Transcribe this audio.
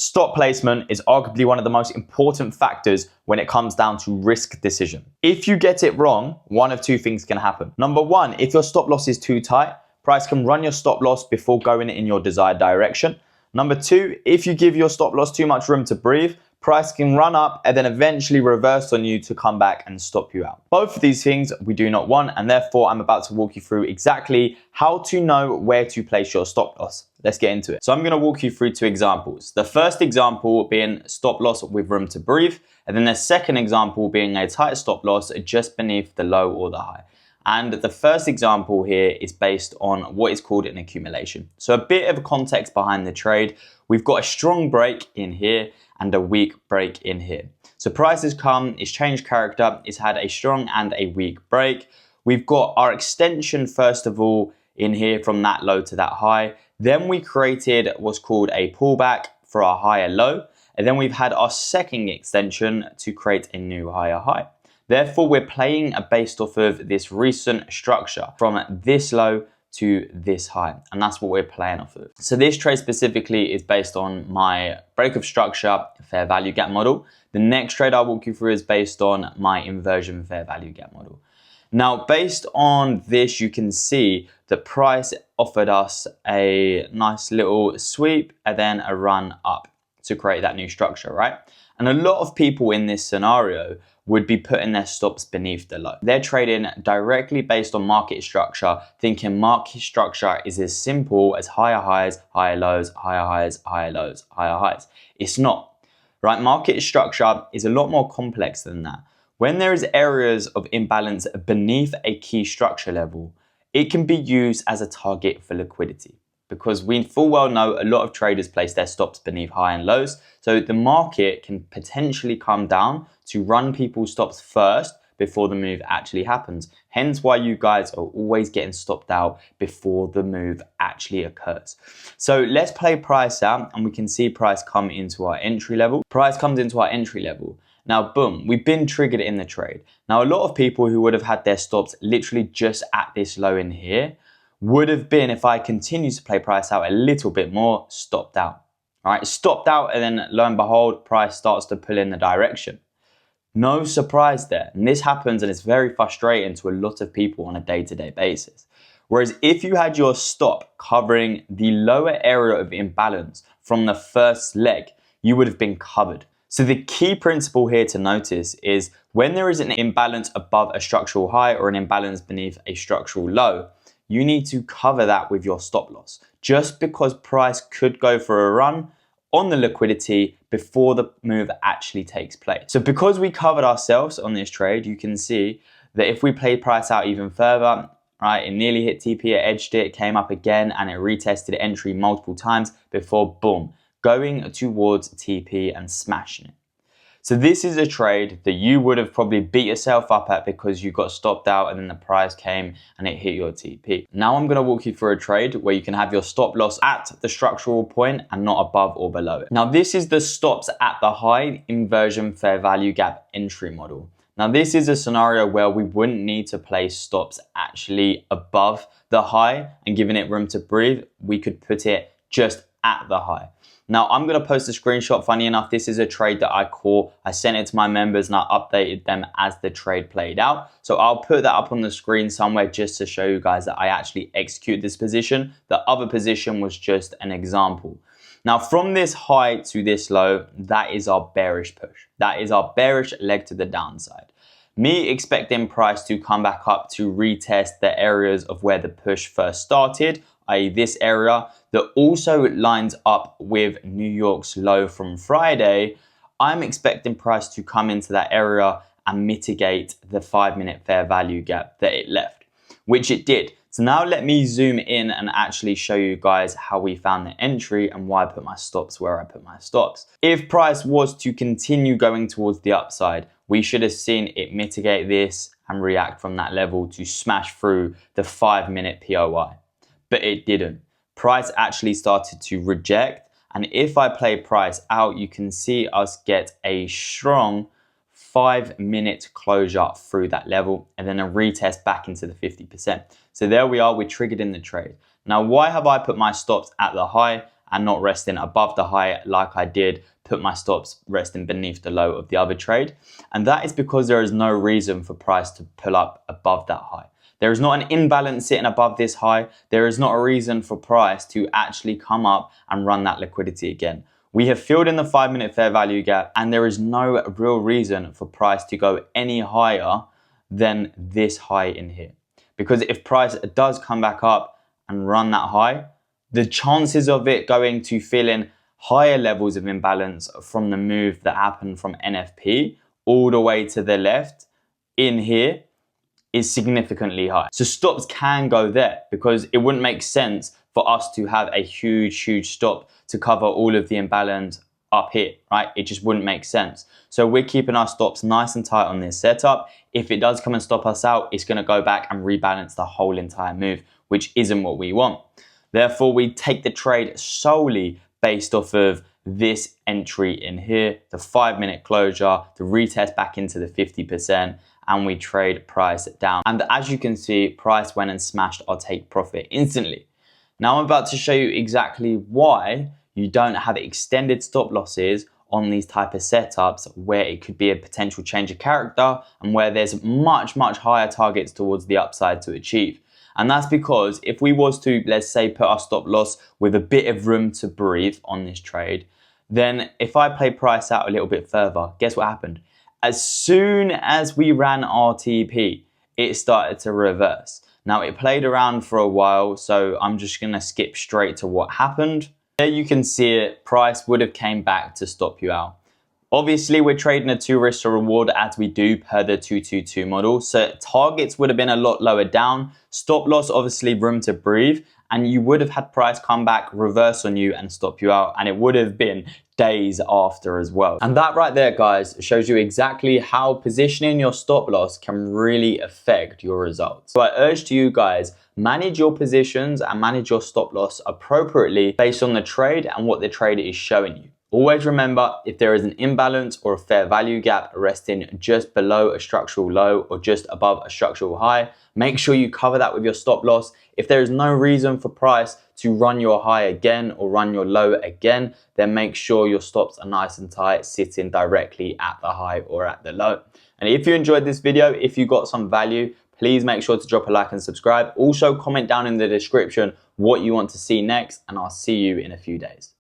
stop placement is arguably one of the most important factors when it comes down to risk decision. If you get it wrong, one of two things can happen. Number one, if your stop loss is too tight, price can run your stop loss before going in your desired direction. Number two, if you give your stop loss too much room to breathe, price can run up and then eventually reverse on you to come back and stop you out. Both of these things we do not want, and therefore I'm about to walk you through exactly how to know where to place your stop loss. Let's get into it. So I'm going to walk you through two examples. The first example being stop loss with room to breathe, and then the second example being a tight stop loss just beneath the low or the high. And the first example here is based on what is called an accumulation. So a bit of context behind the trade. We've got a strong break in here and a weak break in here. So price has come, it's changed character, it's had a strong and a weak break. We've got our extension first of all in here from that low to that high. Then we created what's called a pullback for our higher low. And then we've had our second extension to create a new higher high. Therefore, we're playing based off of this recent structure from this low to this high, and that's what we're playing off of. So this trade specifically is based on my break of structure fair value gap model. The next trade I'll walk you through is based on my inversion fair value gap model. Now, based on this, you can see the price offered us a nice little sweep and then a run up to create that new structure, right? And a lot of people in this scenario would be putting their stops beneath the low. They're trading directly based on market structure, thinking market structure is as simple as higher highs, higher lows, higher highs, higher lows, higher highs. It's not, right? Market structure is a lot more complex than that. When there is areas of imbalance beneath a key structure level, it can be used as a target for liquidity, because we full well know a lot of traders place their stops beneath high and lows. So the market can potentially come down to run people's stops first before the move actually happens. Hence why you guys are always getting stopped out before the move actually occurs. So let's play price out and we can see price come into our entry level. Price comes into our entry level. Now, boom, we've been triggered in the trade. Now, a lot of people who would have had their stops literally just at this low in here would have been, if I continue to play price out a little bit more, stopped out. All right, stopped out, and then lo and behold, price starts to pull in the direction. No surprise there. And this happens and it's very frustrating to a lot of people on a day-to-day basis. Whereas if you had your stop covering the lower area of imbalance from the first leg, you would have been covered. So the key principle here to notice is when there is an imbalance above a structural high or an imbalance beneath a structural low, you need to cover that with your stop loss. Just because price could go for a run on the liquidity before the move actually takes place. So because we covered ourselves on this trade, you can see that if we played price out even further, right, it nearly hit TP, it edged it, came up again, and it retested entry multiple times before, boom, going towards TP and smashing it. So this is a trade that you would have probably beat yourself up at because you got stopped out and then the price came and it hit your TP. Now I'm going to walk you through a trade where you can have your stop loss at the structural point and not above or below it. Now this is the stops at the high inversion fair value gap entry model. Now this is a scenario where we wouldn't need to place stops actually above the high and giving it room to breathe. We could put it just at the high. Now I'm going to post a screenshot. Funny enough, this is a trade that I caught. I sent it to my members and I updated them as the trade played out. So I'll put that up on the screen somewhere just to show you guys that I actually execute this position. The other position was just an example. Now from this high to this low, that is our bearish push. That is our bearish leg to the downside. Me expecting price to come back up to retest the areas of where the push first started, i.e. this area, that also lines up with New York's low from Friday. I'm expecting price to come into that area and mitigate the 5-minute fair value gap that it left, which it did. So now let me zoom in and actually show you guys how we found the entry and why I put my stops where I put my stops. If price was to continue going towards the upside, we should have seen it mitigate this and react from that level to smash through the 5-minute POI. But it didn't. Price actually started to reject. And if I play price out, you can see us get a strong 5-minute closure through that level and then a retest back into the 50%. So there we are, we're triggered in the trade. Now, why have I put my stops at the high and not resting above the high like I did, put my stops resting beneath the low of the other trade. And that is because there is no reason for price to pull up above that high. There is not an imbalance sitting above this high. There is not a reason for price to actually come up and run that liquidity again. We have filled in the 5-minute fair value gap, and there is no real reason for price to go any higher than this high in here. Because if price does come back up and run that high, the chances of it going to fill in higher levels of imbalance from the move that happened from NFP all the way to the left in here is significantly high. So stops can go there, because it wouldn't make sense for us to have a huge stop to cover all of the imbalance up here, right? It just wouldn't make sense. So we're keeping our stops nice and tight on this setup. If it does come and stop us out, it's gonna go back and rebalance the whole entire move, which isn't what we want. Therefore, we take the trade solely based off of this entry in here, the 5-minute closure, the retest back into the 50%, and we trade price down. And as you can see, price went and smashed our take profit instantly. Now I'm about to show you exactly why you don't have extended stop losses on these type of setups where it could be a potential change of character and where there's much higher targets towards the upside to achieve. And that's because if we was to, let's say, put our stop loss with a bit of room to breathe on this trade, then if I play price out a little bit further, guess what happened? As soon as we ran RTP, it started to reverse. Now it played around for a while, so I'm just gonna skip straight to what happened. There you can see it, price would have came back to stop you out. Obviously, we're trading a 2 risk to reward as we do per the 2-2-2 model. So targets would have been a lot lower down. Stop loss, obviously room to breathe. And you would have had price come back, reverse on you and stop you out. And it would have been days after as well. And that right there, guys, shows you exactly how positioning your stop loss can really affect your results. So I urge to you guys, manage your positions and manage your stop loss appropriately based on the trade and what the trader is showing you. Always remember, if there is an imbalance or a fair value gap resting just below a structural low or just above a structural high, make sure you cover that with your stop loss. If there is no reason for price to run your high again or run your low again, then make sure your stops are nice and tight, sitting directly at the high or at the low. And if you enjoyed this video, if you got some value, please make sure to drop a like and subscribe. Also comment down in the description what you want to see next, and I'll see you in a few days.